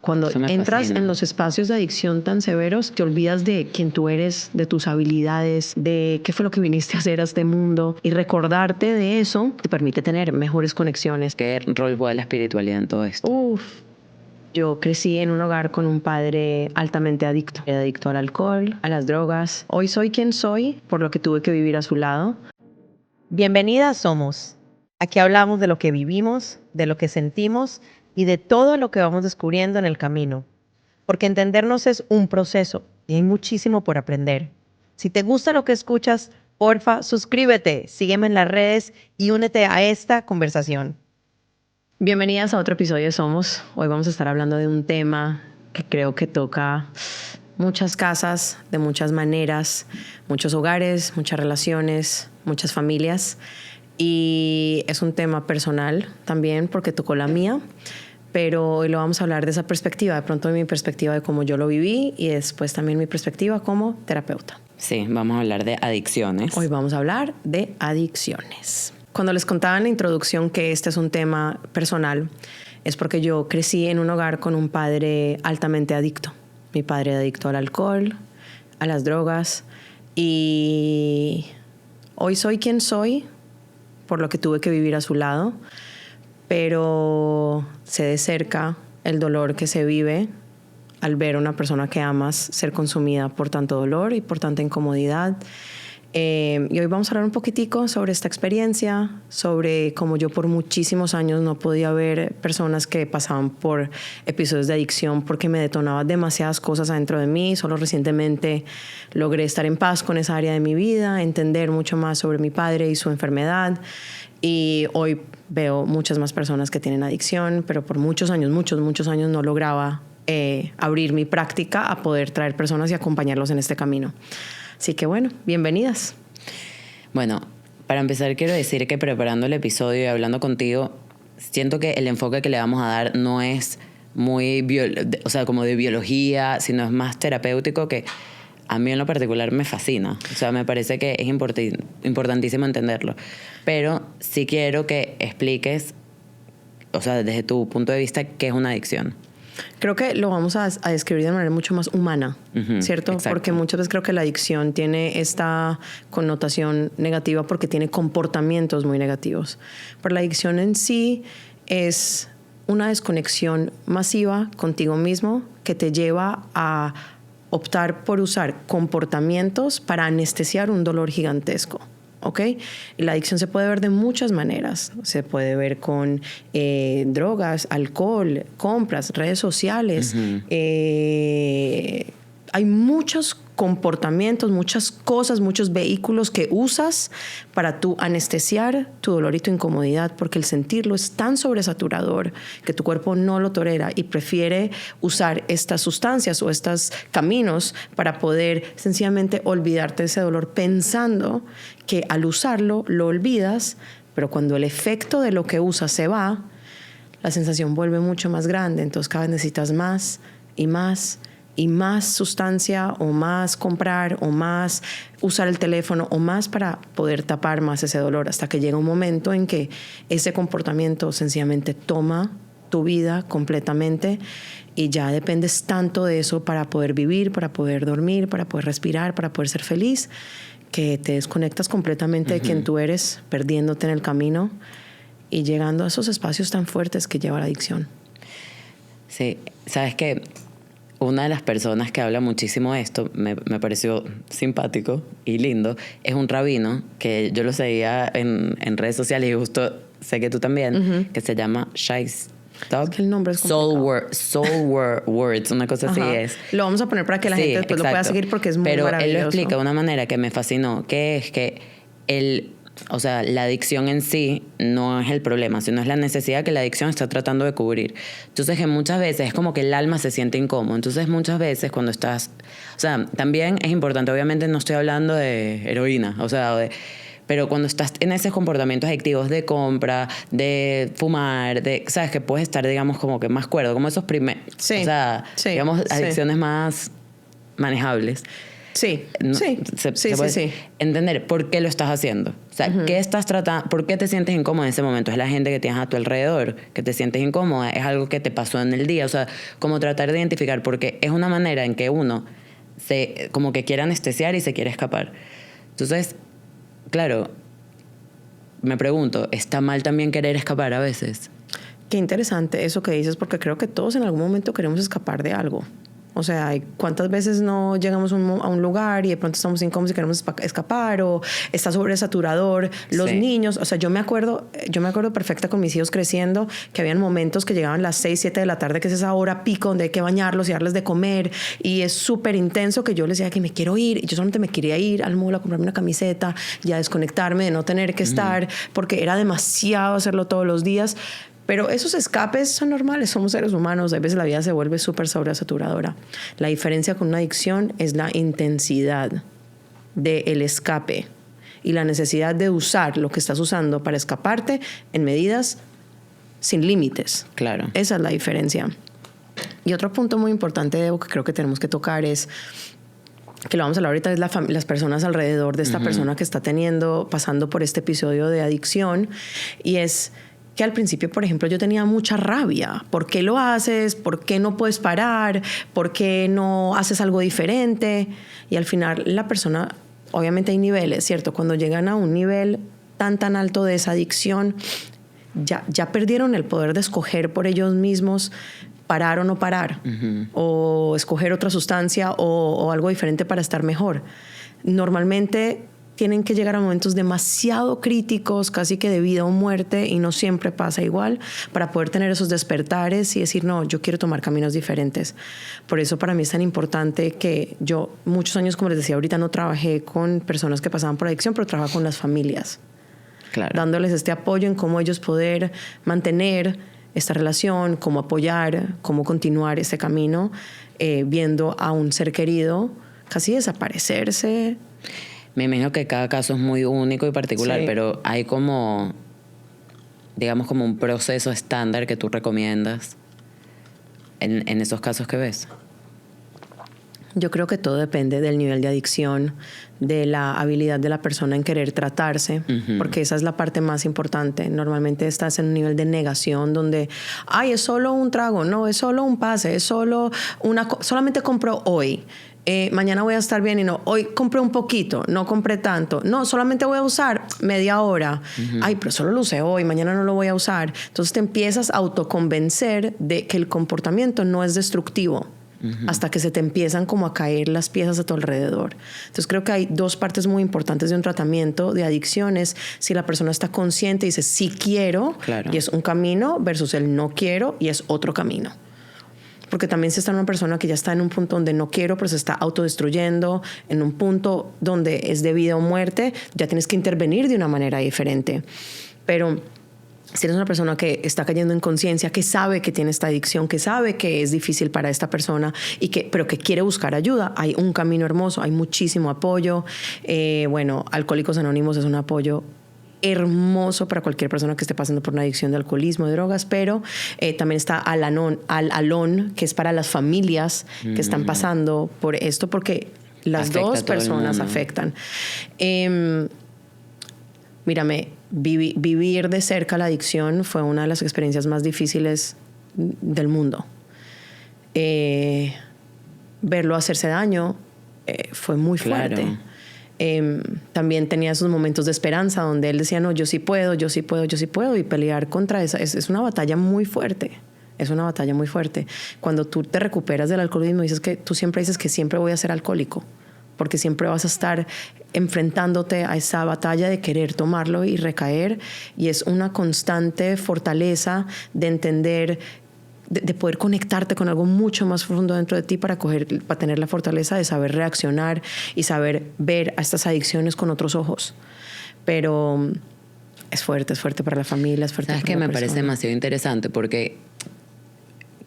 Cuando entras en los espacios de adicción tan severos, te olvidas de quién tú eres, de tus habilidades, de qué fue lo que viniste a hacer a este mundo. Y recordarte de eso te permite tener mejores conexiones. ¿Qué rol juega la espiritualidad en todo esto? Yo crecí en un hogar con un padre altamente adicto. Era adicto al alcohol, a las drogas. Hoy soy quien soy por lo que tuve que vivir a su lado. Bienvenida a Somos. Aquí hablamos de lo que vivimos, de lo que sentimos y de todo lo que vamos descubriendo en el camino. Porque entendernos es un proceso y hay muchísimo por aprender. Si te gusta lo que escuchas, porfa, suscríbete, sígueme en las redes y únete a esta conversación. Bienvenidas a otro episodio de Somos. Hoy vamos a estar hablando de un tema que creo que toca muchas casas, de muchas maneras, muchos hogares, muchas relaciones, muchas familias. Y es un tema personal también porque tocó la mía, pero hoy lo vamos a hablar de esa perspectiva, de pronto de mi perspectiva de cómo yo lo viví y después también mi perspectiva como terapeuta. Sí, vamos a hablar de adicciones. Hoy vamos a hablar de adicciones. Cuando les contaba en la introducción que este es un tema personal, es porque yo crecí en un hogar con un padre altamente adicto. Mi padre adicto al alcohol, a las drogas, y hoy soy quien soy por lo que tuve que vivir a su lado, pero sé de cerca el dolor que se vive al ver a una persona que amas ser consumida por tanto dolor y por tanta incomodidad. Y hoy vamos a hablar un poquitico sobre esta experiencia, sobre cómo yo por muchísimos años no podía ver personas que pasaban por episodios de adicción porque me detonaba demasiadas cosas adentro de mí. Solo recientemente logré estar en paz con esa área de mi vida, entender mucho más sobre mi padre y su enfermedad. Y hoy veo muchas más personas que tienen adicción, pero por muchos años no lograba abrir mi práctica a poder traer personas y acompañarlos en este camino. Así que bueno, bienvenidas. Bueno, para empezar quiero decir que preparando el episodio y hablando contigo, siento que el enfoque que le vamos a dar no es muy, como de biología, sino es más terapéutico, que a mí en lo particular me fascina. O sea, me parece que es importantísimo entenderlo. Pero sí quiero que expliques, o sea, desde tu punto de vista, qué es una adicción. Creo que lo vamos a describir de manera mucho más humana, ¿cierto? Exacto. Porque muchas veces creo que la adicción tiene esta connotación negativa porque tiene comportamientos muy negativos. Pero la adicción en sí es una desconexión masiva contigo mismo que te lleva a optar por usar comportamientos para anestesiar un dolor gigantesco. ¿Ok? Y la adicción se puede ver de muchas maneras. Se puede ver con drogas, alcohol, compras, redes sociales. Hay muchos comportamientos, muchas cosas, muchos vehículos que usas para tú anestesiar tu dolor y tu incomodidad, porque el sentirlo es tan sobresaturador que tu cuerpo no lo tolera y prefiere usar estas sustancias o estos caminos para poder sencillamente olvidarte de ese dolor, pensando que al usarlo lo olvidas, pero cuando el efecto de lo que usas se va, la sensación vuelve mucho más grande. Entonces cada vez necesitas más y más y más sustancia, o más comprar, o más usar el teléfono, o más para poder tapar más ese dolor, hasta que llega un momento en que ese comportamiento sencillamente toma tu vida completamente y ya dependes tanto de eso para poder vivir, para poder dormir, para poder respirar, para poder ser feliz, que te desconectas completamente de quien tú eres, perdiéndote en el camino y llegando a esos espacios tan fuertes que lleva la adicción. Sí, sabes que una de las personas que habla muchísimo de esto, me pareció simpático y lindo, es un rabino que yo lo seguía en redes sociales y justo sé que tú también, que se llama Shai Stub. Es que el nombre es complicado. Soul Words, una cosa así es. Lo vamos a poner para que la gente después lo pueda seguir porque es muy maravilloso. Pero él lo explica de una manera que me fascinó, que es que la adicción en sí no es el problema, sino es la necesidad que la adicción está tratando de cubrir. Entonces, que muchas veces es como que el alma se siente incómodo. Entonces, muchas veces cuando estás... O sea, también es importante, obviamente no estoy hablando de heroína, pero cuando estás en esos comportamientos adictivos de compra, de fumar, sabes que puedes estar, digamos, como que más cuerdo, como esos digamos, adicciones más manejables. Sí, No, sí, se puede sí. entender por qué lo estás haciendo. O sea, ¿qué estás tratando? ¿Por qué te sientes incómoda en ese momento? ¿Es la gente que tienes a tu alrededor que te sientes incómoda? ¿Es algo que te pasó en el día? O sea, como tratar de identificar, porque es una manera en que uno se como que quiere anestesiar y se quiere escapar. Entonces, claro, me pregunto, ¿está mal también querer escapar a veces? Qué interesante eso que dices, porque creo que todos en algún momento queremos escapar de algo. O sea, ¿cuántas veces no llegamos a un lugar y de pronto estamos incómodos y queremos escapar, o está sobresaturador? Los niños, o sea, yo me acuerdo perfecta con mis hijos creciendo, que habían momentos que llegaban las 6, 7 de la tarde, que es esa hora pico donde hay que bañarlos y darles de comer, y es súper intenso, que yo les decía que me quiero ir, y yo solamente me quería ir al mall a comprarme una camiseta y a desconectarme de no tener que estar, porque era demasiado hacerlo todos los días. Pero esos escapes son normales, somos seres humanos, a veces la vida se vuelve súper sobresaturadora. La diferencia con una adicción es la intensidad del escape y la necesidad de usar lo que estás usando para escaparte en medidas sin límites. Claro. Esa es la diferencia. Y otro punto muy importante, Debo, que creo que tenemos que tocar es, que lo vamos a hablar ahorita, es las personas alrededor de esta persona que está pasando por este episodio de adicción, y es que al principio, por ejemplo, yo tenía mucha rabia. ¿Por qué lo haces? ¿Por qué no puedes parar? ¿Por qué no haces algo diferente? Y al final la persona, obviamente hay niveles, ¿cierto? Cuando llegan a un nivel tan alto de esa adicción, ya perdieron el poder de escoger por ellos mismos parar o no parar, o escoger otra sustancia o algo diferente para estar mejor. Normalmente tienen que llegar a momentos demasiado críticos, casi que de vida o muerte, y no siempre pasa igual, para poder tener esos despertares y decir, no, yo quiero tomar caminos diferentes. Por eso para mí es tan importante que yo, muchos años, como les decía ahorita, no trabajé con personas que pasaban por adicción, pero trabajaba con las familias. Claro. Dándoles este apoyo en cómo ellos poder mantener esta relación, cómo apoyar, cómo continuar ese camino, viendo a un ser querido casi desaparecerse. Me imagino que cada caso es muy único y particular, sí, pero hay como, digamos, como un proceso estándar que tú recomiendas en esos casos que ves. Yo creo que todo depende del nivel de adicción, de la habilidad de la persona en querer tratarse, porque esa es la parte más importante. Normalmente estás en un nivel de negación donde, ay, es solo un trago, no, es solo un pase, es solo solamente compro hoy. Mañana voy a estar bien, y no, hoy compré un poquito, no compré tanto, no, solamente voy a usar media hora, ay, pero solo lo usé hoy, mañana no lo voy a usar. Entonces te empiezas a autoconvencer de que el comportamiento no es destructivo, hasta que se te empiezan como a caer las piezas a tu alrededor. Entonces creo que hay dos partes muy importantes de un tratamiento de adicciones: si la persona está consciente y dice sí quiero, claro, y es un camino, versus el no quiero y es otro camino. Porque también si está una persona que ya está en un punto donde no quiero, pero se está autodestruyendo, en un punto donde es de vida o muerte, ya tienes que intervenir de una manera diferente. Pero si eres una persona que está cayendo en conciencia, que sabe que tiene esta adicción, que sabe que es difícil para esta persona, pero que quiere buscar ayuda, hay un camino hermoso, hay muchísimo apoyo. Bueno, Alcohólicos Anónimos es un apoyo hermoso para cualquier persona que esté pasando por una adicción de alcoholismo, de drogas, pero también está Al-Anon, que es para las familias que están pasando por esto, porque las dos personas afectan. Mírame, vivir de cerca la adicción fue una de las experiencias más difíciles del mundo. Verlo hacerse daño fue muy fuerte. Claro. También tenía esos momentos de esperanza donde él decía, no, yo sí puedo, y pelear contra esa es una batalla muy fuerte. Es una batalla muy fuerte. Cuando tú te recuperas del alcoholismo, tú siempre dices que siempre voy a ser alcohólico, porque siempre vas a estar enfrentándote a esa batalla de querer tomarlo y recaer, y es una constante fortaleza de entender, de poder conectarte con algo mucho más profundo dentro de ti para tener la fortaleza de saber reaccionar y saber ver a estas adicciones con otros ojos. Pero es fuerte para la familia, es fuerte. ¿Sabes qué? Me parece demasiado interesante, porque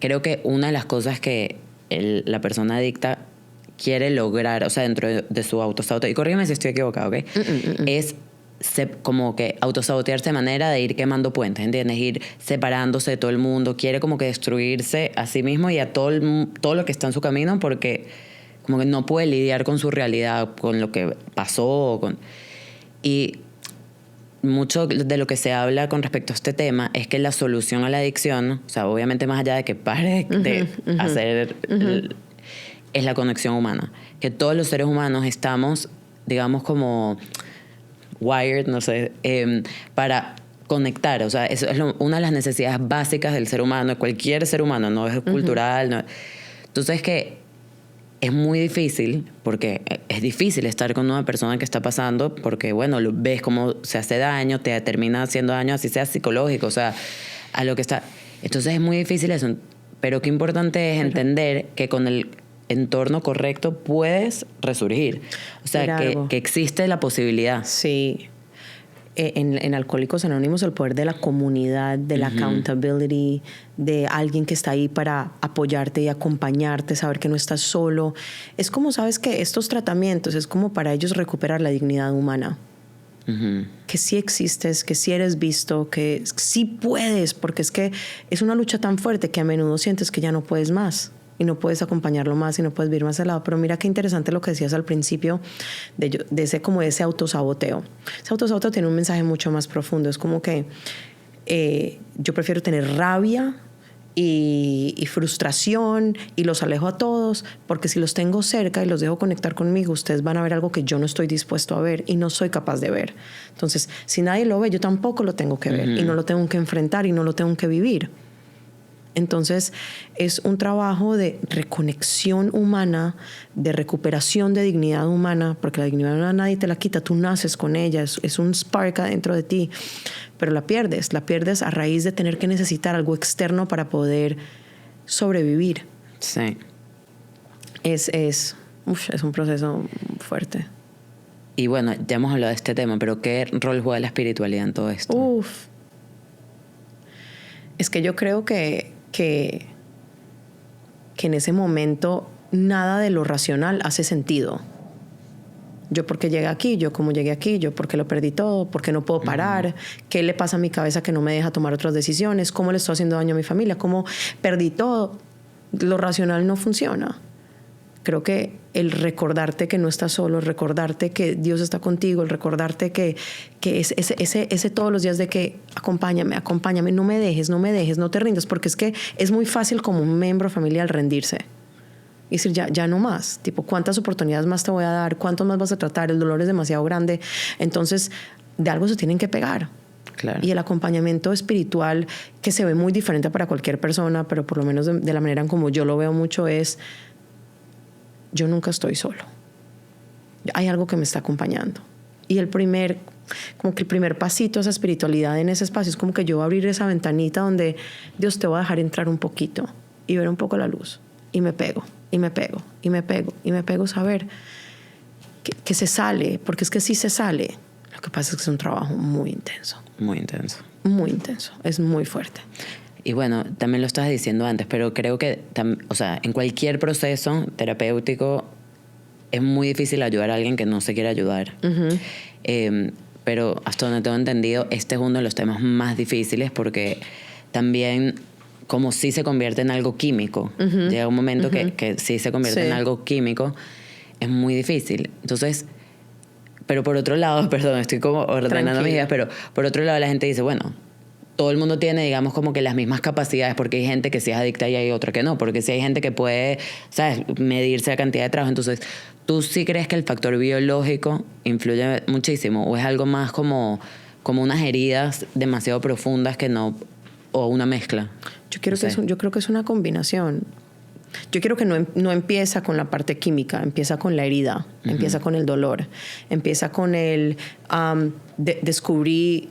creo que una de las cosas que la persona adicta quiere lograr, o sea, dentro de su autosabotaje, y corrígeme si estoy equivocado, ¿ok? Es como que autosabotearse de manera de ir quemando puentes, ¿entiendes? Ir separándose de todo el mundo. Quiere como que destruirse a sí mismo y a todo lo que está en su camino, porque como que no puede lidiar con su realidad, con lo que pasó. Y mucho de lo que se habla con respecto a este tema es que la solución a la adicción, o sea, obviamente más allá de que pare de hacer, es la conexión humana. Que todos los seres humanos estamos, digamos, como wired, no sé, para conectar. O sea, eso es una de las necesidades básicas del ser humano, de cualquier ser humano, no es cultural. No. Entonces, que es muy difícil, porque es difícil estar con una persona que está pasando, porque, bueno, ves cómo se hace daño, te termina haciendo daño, así sea psicológico, o sea, a lo que está. Entonces es muy difícil eso, pero qué importante es entender que con el entorno correcto puedes resurgir. O sea, que existe la posibilidad. Sí. En Alcohólicos Anónimos, el poder de la comunidad, de la accountability, de alguien que está ahí para apoyarte y acompañarte, saber que no estás solo. Es como, ¿sabes qué? Estos tratamientos es como para ellos recuperar la dignidad humana. Que sí existes, que sí eres visto, que sí puedes, porque es que es una lucha tan fuerte que a menudo sientes que ya no puedes más. Y no puedes acompañarlo más y no puedes vivir más al lado. Pero mira qué interesante lo que decías al principio de ese autosaboteo. Ese autosaboteo tiene un mensaje mucho más profundo. Es como que yo prefiero tener rabia y frustración y los alejo a todos, porque si los tengo cerca y los dejo conectar conmigo, ustedes van a ver algo que yo no estoy dispuesto a ver y no soy capaz de ver. Entonces, si nadie lo ve, yo tampoco lo tengo que ver y no lo tengo que enfrentar y no lo tengo que vivir. Entonces, es un trabajo de reconexión humana, de recuperación de dignidad humana, porque la dignidad humana nadie te la quita, tú naces con ella, es un spark adentro de ti, pero la pierdes a raíz de tener que necesitar algo externo para poder sobrevivir. Sí. Es un proceso fuerte. Y bueno, ya hemos hablado de este tema, pero ¿qué rol juega la espiritualidad en todo esto? Es que yo creo que en ese momento nada de lo racional hace sentido. Yo por qué llegué aquí, yo cómo llegué aquí, yo por qué lo perdí todo, por qué no puedo parar, qué le pasa a mi cabeza que no me deja tomar otras decisiones, cómo le estoy haciendo daño a mi familia, cómo perdí todo. Lo racional no funciona. Creo que el recordarte que no estás solo, el recordarte que Dios está contigo, el recordarte que ese todos los días de que acompáñame, no me dejes, no te rindas, porque es que es muy fácil como un miembro familiar rendirse. Y decir, ya no más. Tipo, ¿cuántas oportunidades más te voy a dar? ¿Cuántos más vas a tratar? El dolor es demasiado grande. Entonces, de algo se tienen que pegar. Claro. Y el acompañamiento espiritual, que se ve muy diferente para cualquier persona, pero por lo menos de la manera en como yo lo veo mucho es... Yo nunca estoy solo. Hay algo que me está acompañando. Y el primer pasito a esa espiritualidad en ese espacio es como que yo voy a abrir esa ventanita donde Dios te va a dejar entrar un poquito y ver un poco la luz. Y me pego, saber que se sale, porque es que sí se sale. Lo que pasa es que es un trabajo muy intenso. Muy intenso. Muy intenso. Es muy fuerte. Y bueno, también lo estabas diciendo antes, pero creo que, o sea, en cualquier proceso terapéutico es muy difícil ayudar a alguien que no se quiere ayudar. Pero hasta donde tengo entendido, este es uno de los temas más difíciles porque también, como sí se convierte en algo químico, llega un momento que sí se convierte en algo químico, es muy difícil. Entonces, pero por otro lado, perdón, estoy como ordenando mis ideas, pero por otro lado la gente dice, bueno, todo el mundo tiene, digamos, como que las mismas capacidades, porque hay gente que sí es adicta y hay otra que no, porque sí hay gente que puede, ¿sabes?, medirse la cantidad de trabajo. Entonces, ¿tú sí crees que el factor biológico influye muchísimo? ¿O es algo más como unas heridas demasiado profundas que no, o una mezcla? Yo creo que es una combinación. Yo creo que no empieza con la parte química, empieza con la herida, empieza con el dolor, empieza con el descubrí,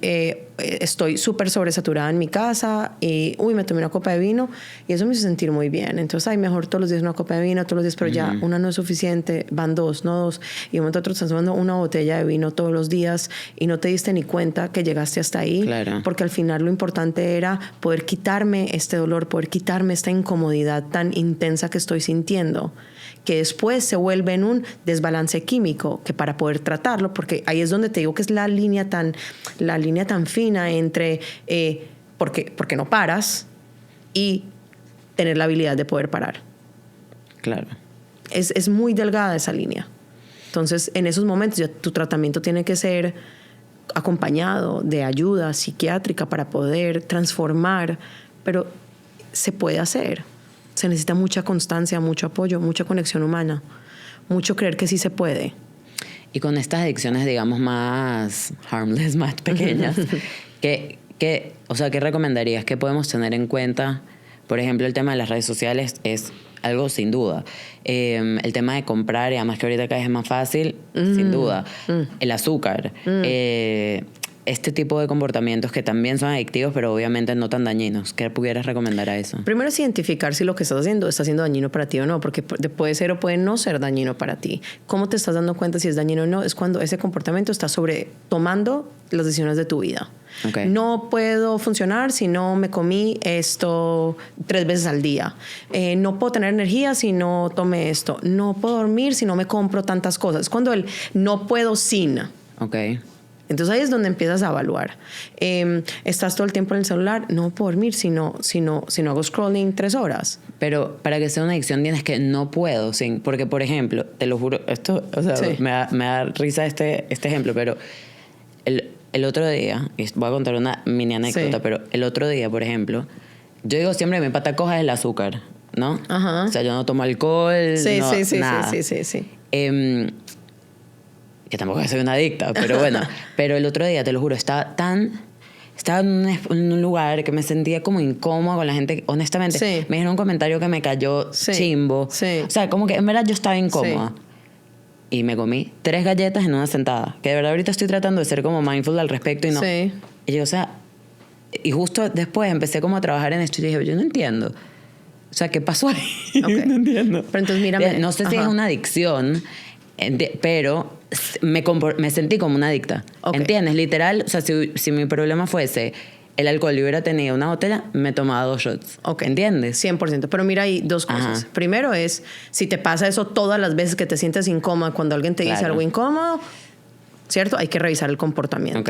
estoy súper sobresaturada en mi casa y me tomé una copa de vino y eso me hizo sentir muy bien. Entonces, mejor todos los días una copa de vino, todos los días, pero ya una no es suficiente, van dos, no dos. Y de un momento a otro estás tomando una botella de vino todos los días y no te diste ni cuenta que llegaste hasta ahí. Claro. Porque al final lo importante era poder quitarme este dolor, poder quitarme esta incomodidad tan intensa que estoy sintiendo, que después se vuelve en un desbalance químico, que para poder tratarlo, porque ahí es donde te digo que es la línea tan fina entre porque no paras y tener la habilidad de poder parar. Claro. es muy delgada esa línea. Entonces, en esos momentos ya tu tratamiento tiene que ser acompañado de ayuda psiquiátrica para poder transformar, pero se puede hacer. Se necesita mucha constancia, mucho apoyo, mucha conexión humana, mucho creer que sí se puede. Y con estas adicciones, digamos, más harmless, más pequeñas, ¿qué recomendarías? ¿Qué podemos tener en cuenta? Por ejemplo, el tema de las redes sociales es algo sin duda. El tema de comprar, y además que ahorita cada vez es más fácil, sin duda. El azúcar. Este tipo de comportamientos que también son adictivos, pero obviamente no tan dañinos. ¿Qué pudieras recomendar a eso? Primero es identificar si lo que estás haciendo está siendo dañino para ti o no, porque puede ser o puede no ser dañino para ti. ¿Cómo te estás dando cuenta si es dañino o no? Es cuando ese comportamiento está tomando las decisiones de tu vida. Okay. No puedo funcionar si no me comí esto 3 veces al día. No puedo tener energía si no tomé esto. No puedo dormir si no me compro tantas cosas. Es cuando el no puedo sin. Okay. Entonces ahí es donde empiezas a evaluar. Estás todo el tiempo en el celular, no puedo dormir si no hago scrolling 3 horas. Pero para que sea una adicción tienes que no puedo, sin, porque por ejemplo, te lo juro, esto, o sea, Sí. me da risa este ejemplo, pero el otro día, y voy a contar una mini anécdota, Sí. pero el otro día, por ejemplo, yo digo siempre mi pata coja es el azúcar, ¿no? Ajá. O sea, yo no tomo alcohol, Sí, no, sí, nada. sí. Que tampoco soy una adicta, pero bueno. Pero el otro día, te lo juro, estaba en un lugar que me sentía como incómoda con la gente. Honestamente, Sí. me dijeron un comentario que me cayó Sí. chimbo. Sí. O sea, como que en verdad yo estaba incómoda. Y me comí 3 galletas en una sentada. Que de verdad ahorita estoy tratando de ser como mindful al respecto y no. Sí. Y yo, o sea, y justo después empecé como a trabajar en esto y dije, yo no entiendo. O sea, ¿qué pasó ahí? Ok. No entiendo. Pero entonces mírame. No sé si es Ajá. una adicción, pero me sentí como una adicta. Ok. ¿Entiendes? Literal, o sea, si mi problema fuese el alcohol y hubiera tenido una botella, me tomaba 2 shots. Ok. ¿Entiendes? 100%. Pero mira ahí 2 cosas. Ajá. Primero es, si te pasa eso todas las veces que te sientes incómoda, cuando alguien te dice Claro. algo incómodo, ¿cierto? Hay que revisar el comportamiento. Ok.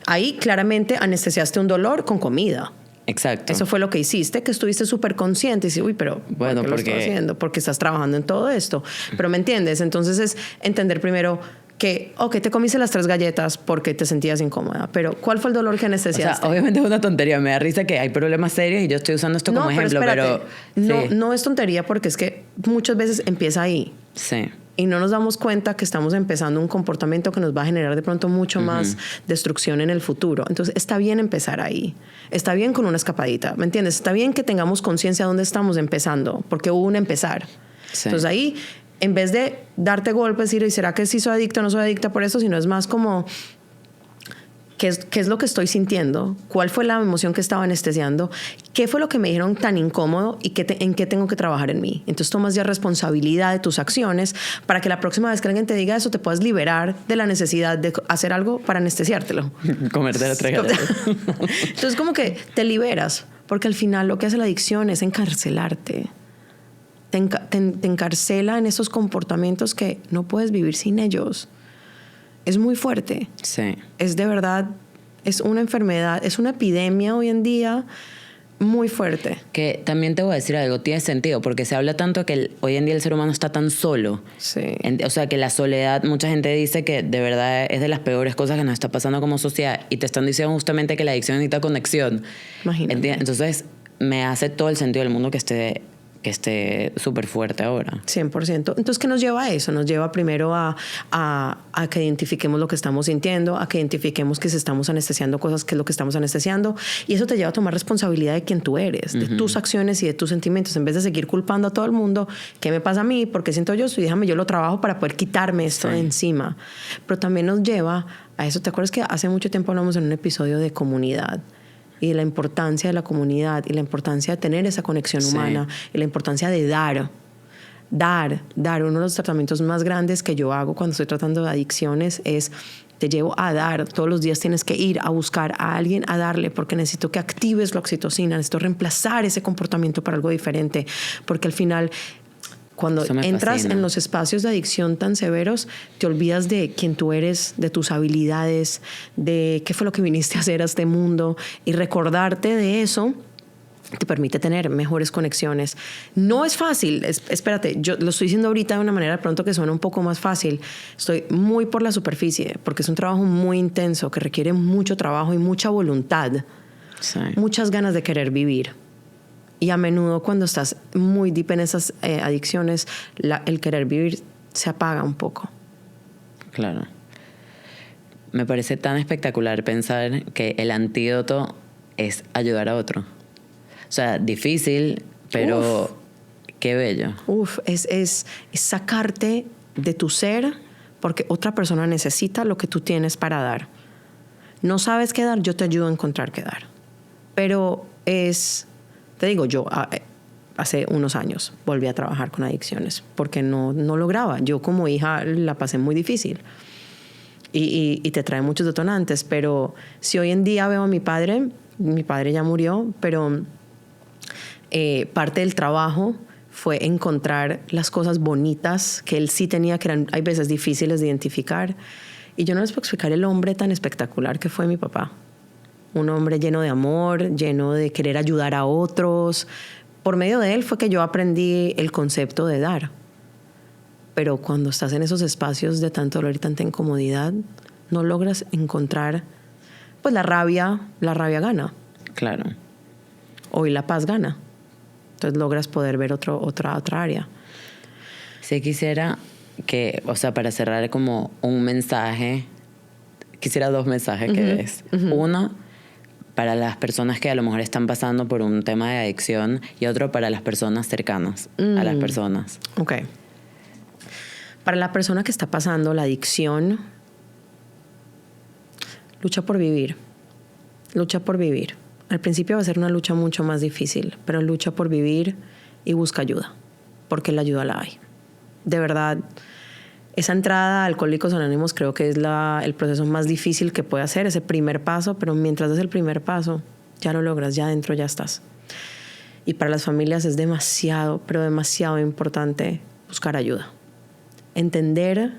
Ahí claramente anestesiaste un dolor con comida. Exacto. Eso fue lo que hiciste, que estuviste súper consciente y dices, uy, pero Bueno, ¿por qué lo porque- estoy haciendo? Porque estás trabajando en todo esto. Pero ¿me entiendes? Entonces es entender primero que, ok, te comiste las 3 galletas porque te sentías incómoda, pero ¿cuál fue el dolor que O anestesiaste? sea, obviamente es una tontería. Me da risa que hay problemas serios y yo estoy usando esto como ejemplo, pero... no, sí. no es tontería porque es que muchas veces empieza ahí Sí. y no nos damos cuenta que estamos empezando un comportamiento que nos va a generar de pronto mucho más destrucción en el futuro. Entonces está bien empezar ahí. Está bien con una escapadita, ¿me entiendes? Está bien que tengamos conciencia de dónde estamos empezando, porque hubo un empezar. Sí. Entonces ahí, en vez de darte golpes y decir, ¿será que sí soy adicta o no soy adicta por eso? Sino es más como, ¿qué es lo que estoy sintiendo? ¿Cuál fue la emoción que estaba anestesiando? ¿Qué fue lo que me dijeron tan incómodo y en qué tengo que trabajar en mí? Entonces tomas ya responsabilidad de tus acciones para que la próxima vez que alguien te diga eso te puedas liberar de la necesidad de hacer algo para anestesiártelo. Comerte las 3 galletas. Entonces como que te liberas, porque al final lo que hace la adicción es encarcelarte. Te encarcela en esos comportamientos que no puedes vivir sin ellos. Es muy fuerte. Sí. Es de verdad, es una enfermedad, es una epidemia hoy en día muy fuerte. Que también te voy a decir algo, tiene sentido, porque se habla tanto que hoy en día el ser humano está tan solo. Sí. O sea, que la soledad, mucha gente dice que de verdad es de las peores cosas que nos está pasando como sociedad y te están diciendo justamente que la adicción necesita conexión. Imagínate. Entonces, me hace todo el sentido del mundo que esté súper fuerte ahora. 100%. Entonces, ¿qué nos lleva a eso? Nos lleva primero a que identifiquemos lo que estamos sintiendo, a que identifiquemos que si estamos anestesiando cosas, qué es lo que estamos anestesiando. Y eso te lleva a tomar responsabilidad de quién tú eres, de tus acciones y de tus sentimientos. En vez de seguir culpando a todo el mundo, ¿qué me pasa a mí? ¿Por qué siento yo esto? Y déjame, yo lo trabajo para poder quitarme esto de encima. Pero también nos lleva a eso. ¿Te acuerdas que hace mucho tiempo hablamos en un episodio de comunidad? Y de la importancia de la comunidad y la importancia de tener esa conexión humana y la importancia de dar. Uno de los tratamientos más grandes que yo hago cuando estoy tratando de adicciones es te llevo a dar. Todos los días tienes que ir a buscar a alguien a darle porque necesito que actives la oxitocina, necesito reemplazar ese comportamiento para algo diferente porque al final cuando entras fascina. en los espacios de adicción tan severos, te olvidas de quién tú eres, de tus habilidades, de qué fue lo que viniste a hacer a este mundo y recordarte de eso te permite tener mejores conexiones. No es fácil, espérate, yo lo estoy diciendo ahorita de una manera de pronto que suena un poco más fácil. Estoy muy por la superficie porque es un trabajo muy intenso que requiere mucho trabajo y mucha voluntad, Sí. muchas ganas de querer vivir. Y a menudo cuando estás muy deep en esas adicciones, el querer vivir se apaga un poco. Claro. Me parece tan espectacular pensar que el antídoto es ayudar a otro. O sea, difícil, pero qué bello. Es sacarte de tu ser porque otra persona necesita lo que tú tienes para dar. No sabes qué dar, yo te ayudo a encontrar qué dar. Pero te digo, yo hace unos años volví a trabajar con adicciones porque no lograba. Yo como hija la pasé muy difícil. Y te trae muchos detonantes, pero si hoy en día veo a mi padre ya murió, pero parte del trabajo fue encontrar las cosas bonitas que él sí tenía, que eran hay veces difíciles de identificar. Y yo no les puedo explicar el hombre tan espectacular que fue mi papá. Un hombre lleno de amor, lleno de querer ayudar a otros. Por medio de él fue que yo aprendí el concepto de dar. Pero cuando estás en esos espacios de tanto dolor y tanta incomodidad, no logras encontrar, pues la rabia gana. Claro. Hoy la paz gana. Entonces logras poder ver otra área. Si quisiera que, o sea, para cerrar como un mensaje, quisiera 2 mensajes que des. Uno, para las personas que a lo mejor están pasando por un tema de adicción, y otro para las personas cercanas a las personas. Ok. Para la persona que está pasando la adicción, lucha por vivir. Lucha por vivir. Al principio va a ser una lucha mucho más difícil, pero lucha por vivir y busca ayuda, porque la ayuda la hay. De verdad, esa entrada a Alcohólicos Anónimos creo que es el proceso más difícil que puede hacer, ese primer paso, pero mientras das el primer paso, ya lo logras, ya adentro ya estás. Y para las familias es demasiado, pero demasiado importante buscar ayuda. Entender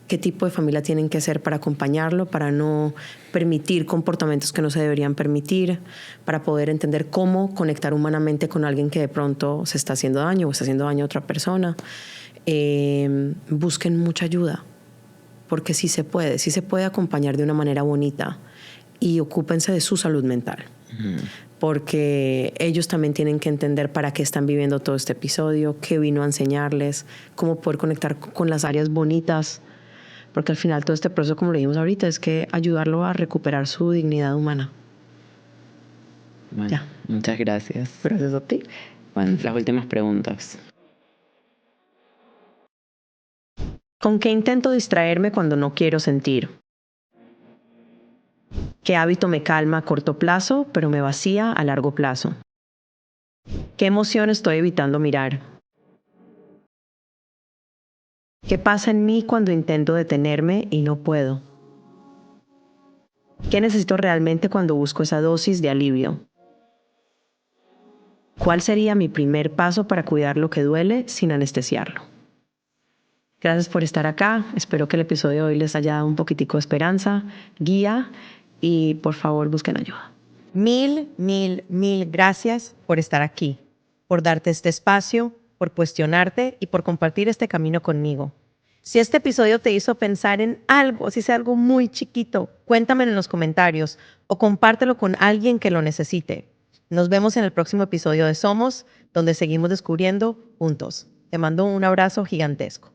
qué tipo de familia tienen que ser para acompañarlo, para no permitir comportamientos que no se deberían permitir, para poder entender cómo conectar humanamente con alguien que de pronto se está haciendo daño o está haciendo daño a otra persona. Busquen mucha ayuda, porque sí se puede acompañar de una manera bonita, y ocúpense de su salud mental. Porque ellos también tienen que entender para qué están viviendo todo este episodio, qué vino a enseñarles, cómo poder conectar con las áreas bonitas, porque al final todo este proceso, como lo dijimos ahorita, es que ayudarlo a recuperar su dignidad humana. Bueno, Ya. muchas gracias. Gracias a ti. Bueno, las últimas preguntas. ¿Con qué intento distraerme cuando no quiero sentir? ¿Qué hábito me calma a corto plazo, pero me vacía a largo plazo? ¿Qué emoción estoy evitando mirar? ¿Qué pasa en mí cuando intento detenerme y no puedo? ¿Qué necesito realmente cuando busco esa dosis de alivio? ¿Cuál sería mi primer paso para cuidar lo que duele sin anestesiarlo? Gracias por estar acá. Espero que el episodio de hoy les haya dado un poquitico de esperanza, guía, y por favor busquen ayuda. Mil gracias por estar aquí, por darte este espacio, por cuestionarte y por compartir este camino conmigo. Si este episodio te hizo pensar en algo, si sea algo muy chiquito, cuéntamelo en los comentarios o compártelo con alguien que lo necesite. Nos vemos en el próximo episodio de Somos, donde seguimos descubriendo juntos. Te mando un abrazo gigantesco.